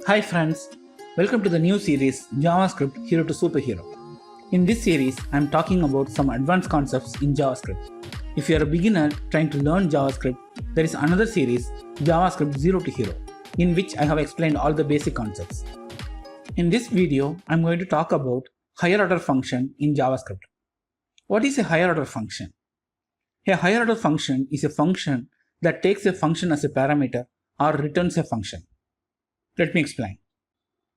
Hi friends, welcome to the new series JavaScript Hero to Superhero. In this series, I am talking about some advanced concepts in JavaScript. If you are a beginner trying to learn JavaScript, there is another series JavaScript Zero to Hero, in which I have explained all the basic concepts. In this video, I am going to talk about higher order function in JavaScript. What is a higher order function? A higher order function is a function that takes a function as a parameter or returns a function. Let me explain.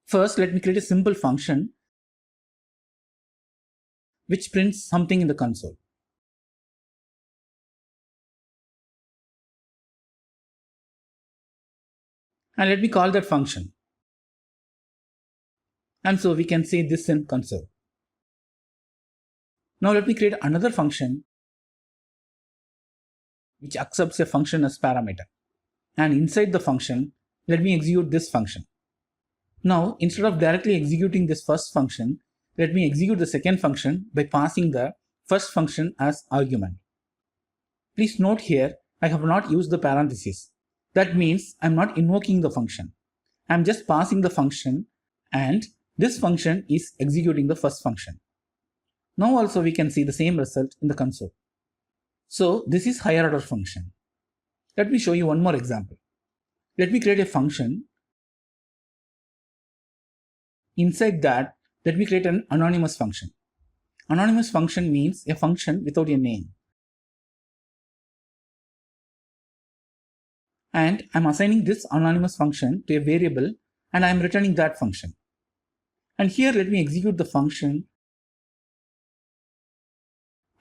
First, let me create a simple function which prints something in the console. And let me call that function. And so we can see this in console. Now let me create another function which accepts a function as parameter. And inside the function, let me execute this function. Now, instead of directly executing this first function, let me execute the second function by passing the first function as argument. Please note here, I have not used the parentheses. That means I'm not invoking the function. I'm just passing the function and this function is executing the first function. Now also we can see the same result in the console. So this is higher order function. Let me show you one more example. Let me create a function. Inside that, let me create an anonymous function. Anonymous function means a function without a name. And I'm assigning this anonymous function to a variable and I'm returning that function. And here let me execute the function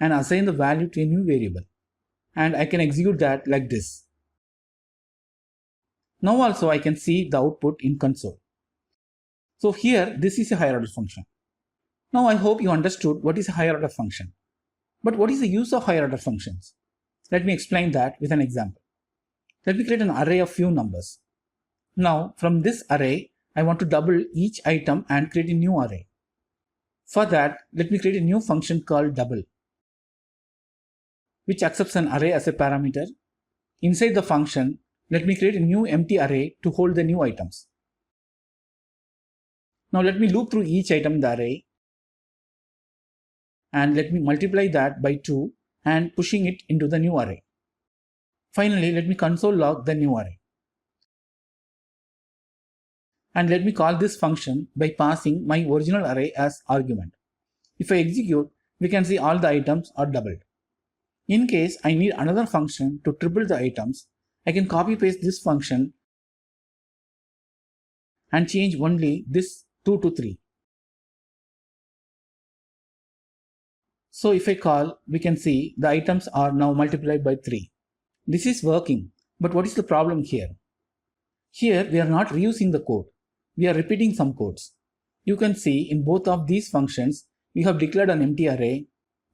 and assign the value to a new variable. And I can execute that like this. Now also I can see the output in console. So here this is a higher order function. Now I hope you understood what is a higher order function. But what is the use of higher order functions? Let me explain that with an example. Let me create an array of few numbers. Now from this array I want to double each item and create a new array. For that, let me create a new function called double, which accepts an array as a parameter. Inside the function, let me create a new empty array to hold the new items. Now let me loop through each item in the array and let me multiply that by 2 and pushing it into the new array. Finally, let me console log the new array. And let me call this function by passing my original array as argument. If I execute, we can see all the items are doubled. In case I need another function to triple the items, I can copy paste this function and change only this 2 to 3. So if I call, we can see the items are now multiplied by 3. This is working, but what is the problem here? Here we are not reusing the code. We are repeating some codes. You can see in both of these functions, we have declared an empty array,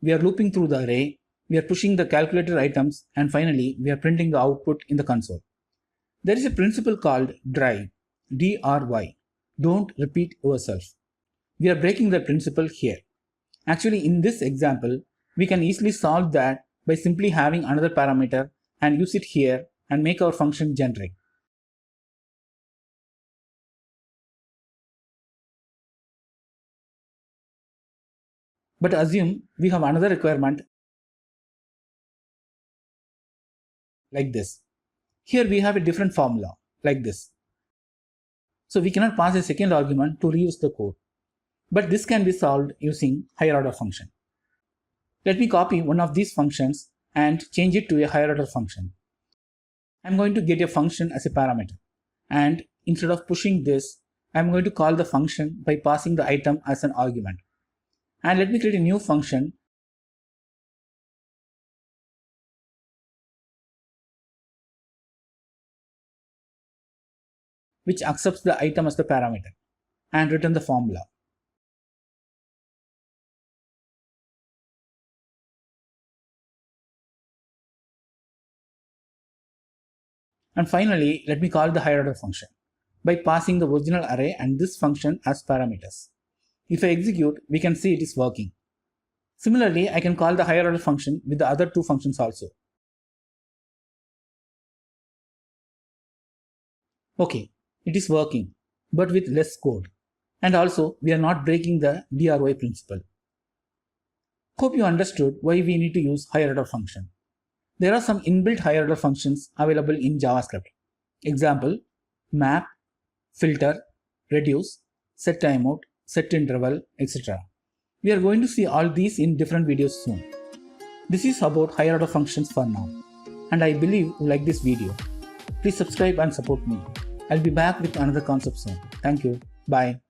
we are looping through the array, we are pushing the calculated items, and finally we are printing the output in the console. There is a principle called DRY, D-R-Y, don't repeat yourself. We are breaking the principle here. Actually, in this example, we can easily solve that by simply having another parameter and use it here and make our function generic. But assume we have another requirement like this. Here we have a different formula like this. So we cannot pass a second argument to reuse the code. But this can be solved using higher order function. Let me copy one of these functions and change it to a higher order function. I'm going to get a function as a parameter. And instead of pushing this, I'm going to call the function by passing the item as an argument. And let me create a new function which accepts the item as the parameter and return the formula. And finally, let me call the higher order function by passing the original array and this function as parameters. If I execute, we can see it is working. Similarly, I can call the higher order function with the other two functions also. Okay, it is working. but with less code. And also, we are not breaking the DRY principle. Hope you understood why we need to use higher order function. There are some inbuilt higher order functions available in JavaScript. Example, map, filter, reduce, set timeout, set interval, etc. We are going to see all these in different videos soon. This is about higher order functions for now, and I believe you like this video. Please subscribe and support me. I'll be back with another concept soon. Thank you. Bye.